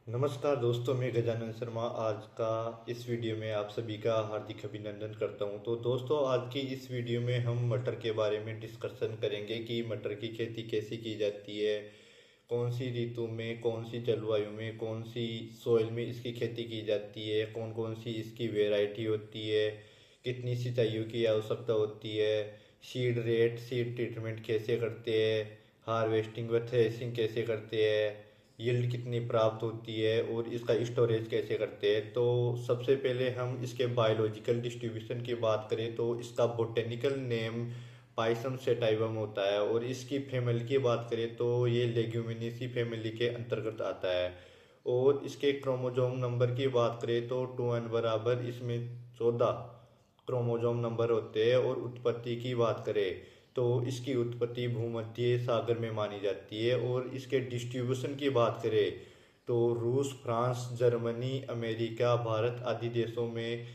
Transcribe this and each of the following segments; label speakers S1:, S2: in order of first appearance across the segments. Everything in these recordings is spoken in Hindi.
S1: नमस्कार दोस्तों, मैं गजानन शर्मा आज का इस वीडियो में आप सभी का हार्दिक अभिनंदन करता हूं। तो दोस्तों, आज की इस वीडियो में हम मटर के बारे में डिस्कशन करेंगे कि मटर की खेती कैसे की जाती है, कौन सी ऋतु में, कौन सी जलवायु में, कौन सी सॉइल में इसकी खेती की जाती है, कौन कौन सी इसकी वैरायटी होती है, कितनी सिंचाइयों की आवश्यकता होती है, सीड रेट, सीड ट्रीटमेंट कैसे करते हैं, हार्वेस्टिंग व थ्रेसिंग कैसे करते हैं, यील्ड कितनी प्राप्त होती है और इसका स्टोरेज कैसे करते हैं। तो सबसे पहले हम इसके बायोलॉजिकल डिस्ट्रीब्यूशन की बात करें तो इसका बोटेनिकल नेम पाइसम सेटाइवम होता है और इसकी फैमिली की बात करें तो ये लेग्यूमिनेसी फैमिली के अंतर्गत आता है। और इसके क्रोमोजोम नंबर की बात करें तो 2n बराबर इसमें 14 क्रोमोजोम नंबर होते हैं। और उत्पत्ति की बात करें तो इसकी उत्पत्ति भूमध्य सागर में मानी जाती है। और इसके डिस्ट्रीब्यूशन की बात करें तो रूस, फ्रांस, जर्मनी, अमेरिका, भारत आदि देशों में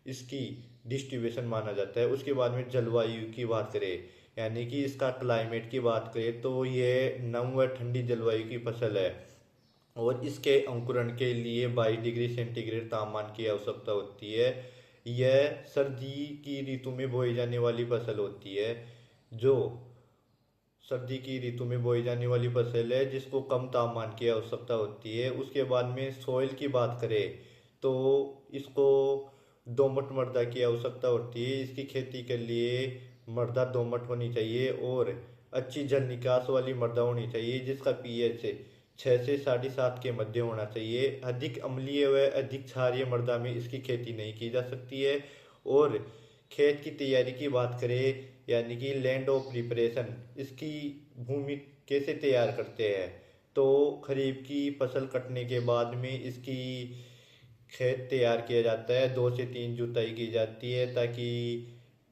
S1: इसकी डिस्ट्रीब्यूशन माना जाता है। उसके बाद में जलवायु की बात करें यानी कि इसका क्लाइमेट की बात करें तो ये नम व ठंडी जलवायु की फसल है और इसके अंकुरण के लिए 22 डिग्री सेंटीग्रेड तापमान की आवश्यकता होती है। यह सर्दी की ऋतु में बोई जाने वाली फसल होती है, जो सर्दी की ऋतु में बोई जाने वाली फसल है जिसको कम तापमान की आवश्यकता होती है। उसके बाद में सॉइल की बात करें तो इसको दोमट मृदा की आवश्यकता होती है। इसकी खेती के लिए मृदा दोमट होनी चाहिए और अच्छी जल निकास वाली मृदा होनी चाहिए जिसका पीएच 6 से 7.5 के मध्य होना चाहिए। अधिक अम्लीय व अधिक क्षारीय मृदा में इसकी खेती नहीं की जा सकती है। और खेत की तैयारी की बात करें यानी कि लैंड ऑफ प्रिपरेशन, इसकी भूमि कैसे तैयार करते हैं तो खरीफ की फसल कटने के बाद में इसकी खेत तैयार किया जाता है। 2 से 3 जुताई की जाती है ताकि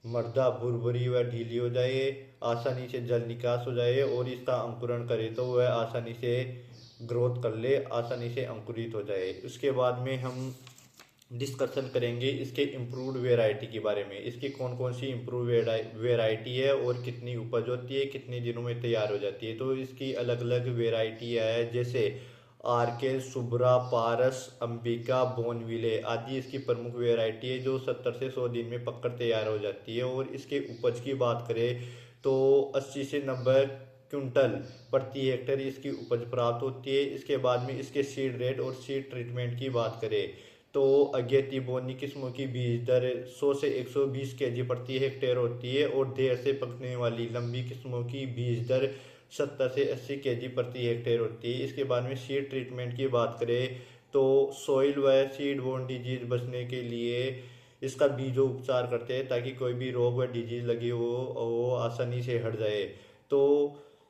S1: मृदा भुरभुरी व ढीली हो जाए, आसानी से जल निकास हो जाए और इसका अंकुरण करे तो वह आसानी से ग्रोथ कर ले, आसानी से अंकुरित हो जाए। उसके बाद में हम डिस्कशन करेंगे इसके इम्प्रूव्ड वेराइटी के बारे में। इसकी कौन कौन सी इम्प्रूव वेराइटी है और कितनी उपज होती है, कितने दिनों में तैयार हो जाती है। तो इसकी अलग अलग वेराइटी है जैसे आरके, शुभ्रा, पारस, अंबिका, बोनविले आदि इसकी प्रमुख वेराइटी है जो 70 से 100 दिन में पककर तैयार हो जाती है। और इसके उपज की बात करें तो 80 से 90 क्विंटल प्रति हेक्टेयर इसकी उपज प्राप्त होती है। इसके बाद में इसके सीड रेट और सीड ट्रीटमेंट की बात करें तो अगेती बोनी किस्मों की बीज दर 100 से 120 केजी प्रति हेक्टेयर होती है और देर से पकने वाली लंबी किस्मों की बीज दर 70 से 80 केजी प्रति हेक्टेयर होती है। इसके बाद में सीड ट्रीटमेंट की बात करें तो सॉइल व सीड बोर्न डिजीज बचने के लिए इसका बीजो उपचार करते हैं ताकि कोई भी रोग व डिजीज लगी हो वो आसानी से हट जाए। तो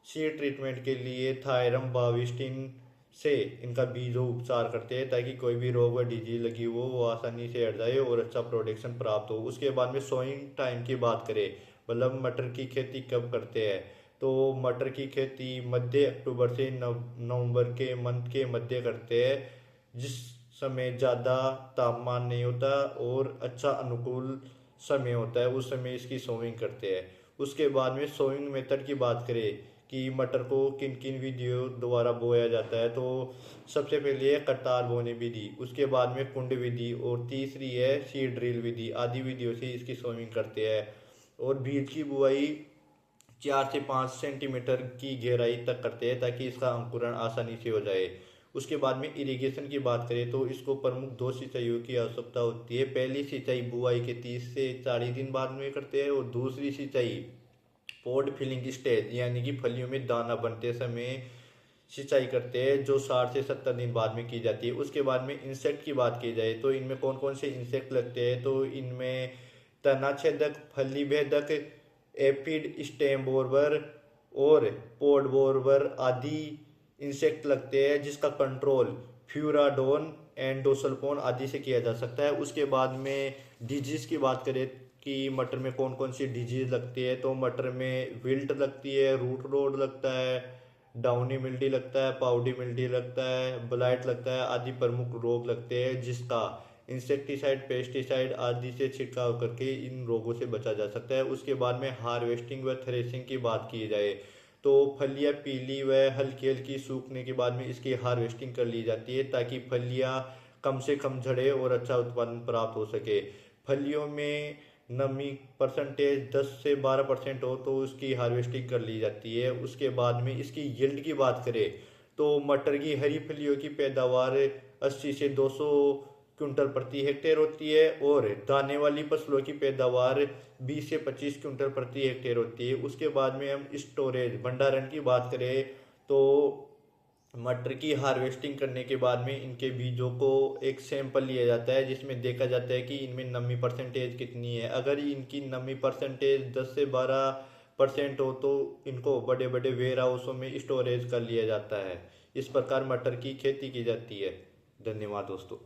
S1: सीड ट्रीटमेंट के लिए थायरम बाविस्टिन से इनका बीजो उपचार करते हैं ताकि कोई भी रोग व डिजीज लगी हो वो आसानी से हट जाए और अच्छा प्रोडक्शन प्राप्त हो। उसके बाद में सोइंग टाइम की बात करें मतलब मटर की खेती कब करते हैं तो मटर की खेती मध्य अक्टूबर से नवंबर के मंथ के मध्य करते हैं, जिस समय ज़्यादा तापमान नहीं होता और अच्छा अनुकूल समय होता है, उस समय इसकी सोइंग करते हैं। उसके बाद में सोइंग मेथड की बात करें कि मटर को किन किन विधियों द्वारा बोया जाता है तो सबसे पहले है कतार बोने विधि, उसके बाद में कुंड विधि और तीसरी है सीड ड्रिल विधि आदि विधियों से इसकी सोइंग करते हैं। और बीज की बुआई 4 से 5 सेंटीमीटर की गहराई तक करते हैं ताकि इसका अंकुरण आसानी से हो जाए। उसके बाद में इरिगेशन की बात करें तो इसको प्रमुख 2 सिंचाइयों की आवश्यकता होती है। पहली सिंचाई बुआई के 30 से 40 दिन बाद में करते हैं और दूसरी सिंचाई पॉड फिलिंग स्टेज यानी कि फलियों में दाना बनते समय सिंचाई करते हैं जो 60 से 70 दिन बाद में की जाती है। उसके बाद में इंसेक्ट की बात की जाए तो इनमें कौन कौन से इंसेक्ट लगते हैं तो इनमें तना छेदक, फली भेदक, एफिड, स्टेम बोरबर और पोड बोरबर आदि इंसेक्ट लगते हैं जिसका कंट्रोल फ्यूराडोन एंडोसल्फोन आदि से किया जा सकता है। उसके बाद में डिजीज की बात करें कि मटर में कौन कौन सी डिजीज लगती है तो मटर में विल्ट लगती है, रूट रोड लगता है, डाउनी मिल्डी लगता है, पाउडी मिल्डी लगता है, ब्लाइट लगता है आदि प्रमुख रोग लगते हैं जिसका इंसेक्टिसाइड, पेस्टिसाइड आदि से छिड़काव करके इन रोगों से बचा जा सकता है। उसके बाद में हार्वेस्टिंग व थ्रेसिंग की बात की जाए तो फलियां पीली व हल्की हल्की सूखने के बाद में इसकी हार्वेस्टिंग कर ली जाती है, ताकि फलियां कम से कम झड़े और अच्छा उत्पादन प्राप्त हो सके। फलियों में नमी परसेंटेज 10 से 12% हो तो उसकी हार्वेस्टिंग कर ली जाती है। उसके बाद में इसकी यील्ड की बात करें तो मटर की हरी फलियों की पैदावार 80 से 200 क्विंटल प्रति हेक्टेयर होती है, और दाने वाली फसलों की पैदावार 20 से 25 क्विंटल प्रति हेक्टेयर होती है। उसके बाद में हम स्टोरेज भंडारण की बात करें तो मटर की हार्वेस्टिंग करने के बाद में इनके बीजों को एक सैंपल लिया जाता है, जिसमें देखा जाता है कि इनमें नमी परसेंटेज कितनी है। अगर इनकी नमी परसेंटेज 10 से 12% हो तो इनको बड़े बड़े वेयर हाउसों में स्टोरेज कर लिया जाता है। इस प्रकार मटर की खेती की जाती है। धन्यवाद दोस्तों।